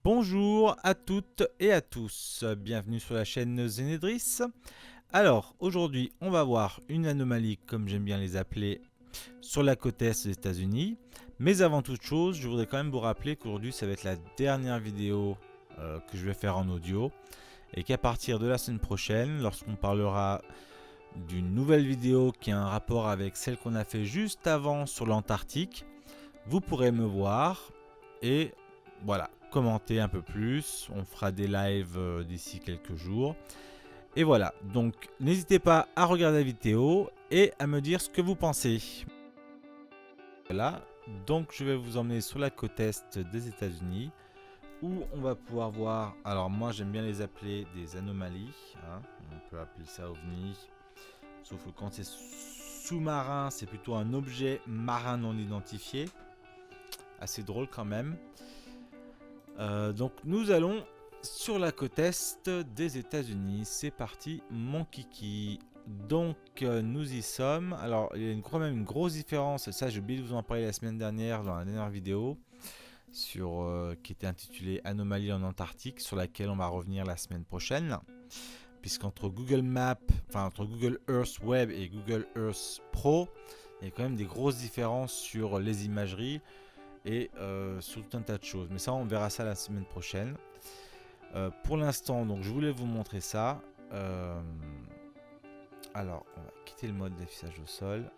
Bonjour à toutes et à tous, bienvenue sur la chaîne Zenedris. Alors aujourd'hui on va voir une anomalie comme j'aime bien les appeler sur la côte est des États-Unis. Mais avant toute chose je voudrais quand même vous rappeler qu'aujourd'hui ça va être la dernière vidéo que je vais faire en audio. Et qu'à partir de la semaine prochaine, lorsqu'on parlera d'une nouvelle vidéo qui a un rapport avec celle qu'on a fait juste avant sur l'Antarctique, vous pourrez me voir et voilà, commenter un peu plus. On fera des lives d'ici quelques jours. Et voilà, donc n'hésitez pas à regarder la vidéo et à me dire ce que vous pensez. Voilà, donc je vais vous emmener sur la côte est des États-Unis où on va pouvoir voir, alors moi j'aime bien les appeler des anomalies, hein. On peut appeler ça ovni, sauf que quand c'est sous-marin, c'est plutôt un objet marin non identifié. Assez drôle quand même. Donc nous allons sur la côte est des États-Unis. C'est parti, mon kiki. Donc nous y sommes. Alors il y a quand même une grosse différence. Ça j'ai oublié de vous en parler la semaine dernière dans la dernière vidéo sur qui était intitulée Anomalie en Antarctique, sur laquelle on va revenir la semaine prochaine. Puisqu'entre Google Maps, enfin entre Google Earth Web et Google Earth Pro, il y a quand même des grosses différences sur les imageries et sur tout un tas de choses. Mais ça, on verra ça la semaine prochaine. Pour l'instant, donc je voulais vous montrer ça. Alors, on va quitter le mode d'affichage au sol.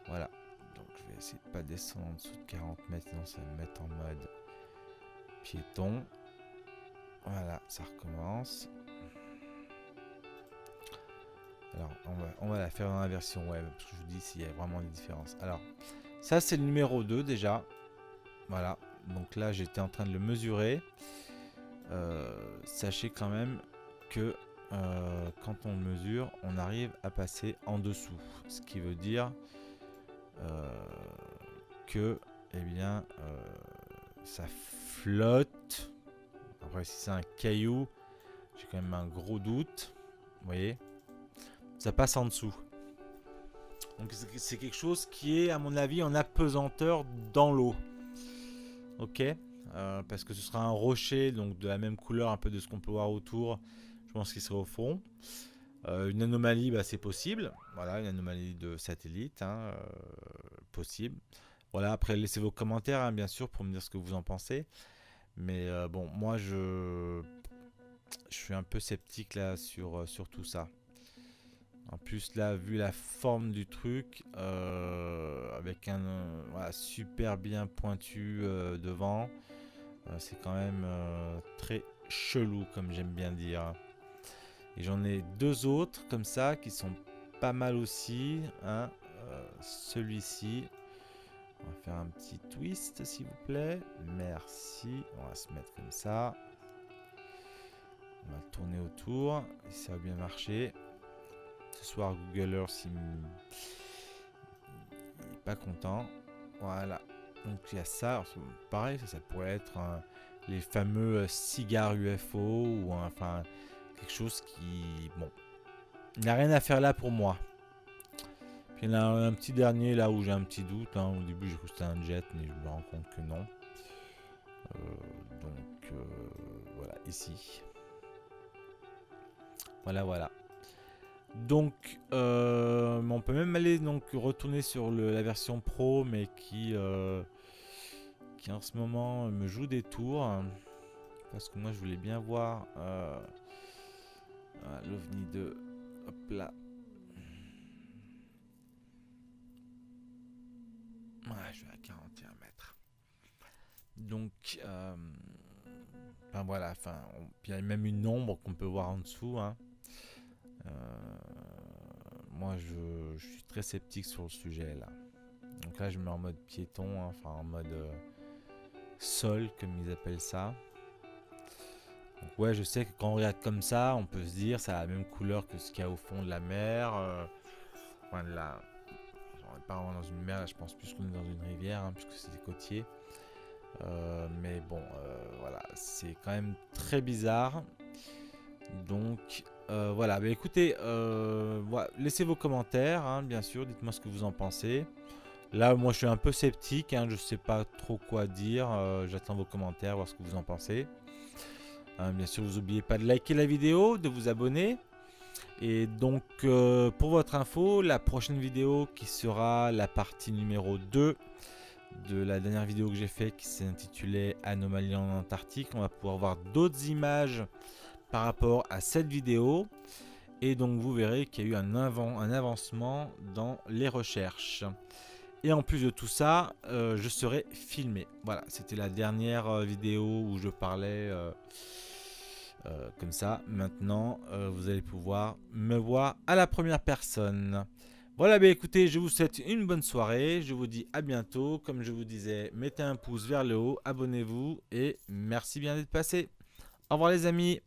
Voilà. Donc, je vais essayer de pas descendre en dessous de 40 mètres, sinon ça va me mettre en mode piéton. Voilà, ça recommence. Alors, on va la faire dans la version web, parce que je vous dis s'il y a vraiment des différences. Alors, ça c'est le numéro 2 déjà. Voilà, donc là j'étais en train de le mesurer. Sachez quand même que quand on le mesure, on arrive à passer en dessous. Ce qui veut dire que eh bien, ça flotte. Après, si c'est un caillou, j'ai quand même un gros doute. Vous voyez, ça passe en dessous. Donc c'est quelque chose qui est, à mon avis, en apesanteur dans l'eau. Ok, parce que ce sera un rocher, donc de la même couleur un peu de ce qu'on peut voir autour. Je pense qu'il serait au fond. Une anomalie, bah, c'est possible. Voilà, une anomalie de satellite, hein, possible. Voilà, après laissez vos commentaires, hein, bien sûr, pour me dire ce que vous en pensez. Mais bon, moi je suis un peu sceptique là sur tout ça. En plus là, vu la forme du truc, avec un voilà, super bien pointu devant, c'est quand même très chelou comme j'aime bien dire. Et j'en ai deux autres comme ça qui sont pas mal aussi, hein. Celui-ci, on va faire un petit twist s'il vous plaît, merci. On va se mettre comme ça, on va tourner autour et ça va bien marcher. Ce soir Google Earth il est pas content. Voilà, donc il y a ça. Alors, pareil, ça pourrait être les fameux cigares UFO ou enfin quelque chose qui, bon, il n'y a rien à faire là pour moi. Puis il y en a un petit dernier là où j'ai un petit doute, hein. Au début j'ai cru que c'était un jet, mais je me rends compte que non. Donc voilà, ici. Voilà, voilà. Donc on peut même aller donc retourner sur la version pro, mais qui en ce moment me joue des tours. Parce que moi je voulais bien voir l'OVNI 2. Hop là. Ouais, je vais à 41 mètres. Donc, enfin voilà, il y a même une ombre qu'on peut voir en dessous, hein. Euh, moi, je suis très sceptique sur le sujet là. Donc là, je me mets en mode piéton, hein, enfin en mode sol, comme ils appellent ça. Donc ouais, je sais que quand on regarde comme ça, on peut se dire ça a la même couleur que ce qu'il y a au fond de la mer. Enfin, là, on n'est pas vraiment dans une mer, là, je pense plus qu'on est dans une rivière, hein, puisque c'est des côtiers. Mais bon, voilà, c'est quand même très bizarre. Donc voilà, bah, écoutez, voilà, laissez vos commentaires, hein, bien sûr, dites-moi ce que vous en pensez. Là, moi, je suis un peu sceptique, hein, je sais pas trop quoi dire. J'attends vos commentaires, voir ce que vous en pensez. Bien sûr, vous n'oubliez pas de liker la vidéo, de vous abonner. Et donc, pour votre info, la prochaine vidéo qui sera la partie numéro 2 de la dernière vidéo que j'ai faite qui s'intitulait Anomalie en Antarctique. On va pouvoir voir d'autres images par rapport à cette vidéo. Et donc, vous verrez qu'il y a eu un avancement dans les recherches. Et en plus de tout ça, je serai filmé. Voilà, c'était la dernière vidéo où je parlais comme ça. Maintenant, vous allez pouvoir me voir à la première personne. Voilà, bah écoutez, je vous souhaite une bonne soirée. Je vous dis à bientôt. Comme je vous disais, mettez un pouce vers le haut, abonnez-vous et merci bien d'être passé. Au revoir les amis.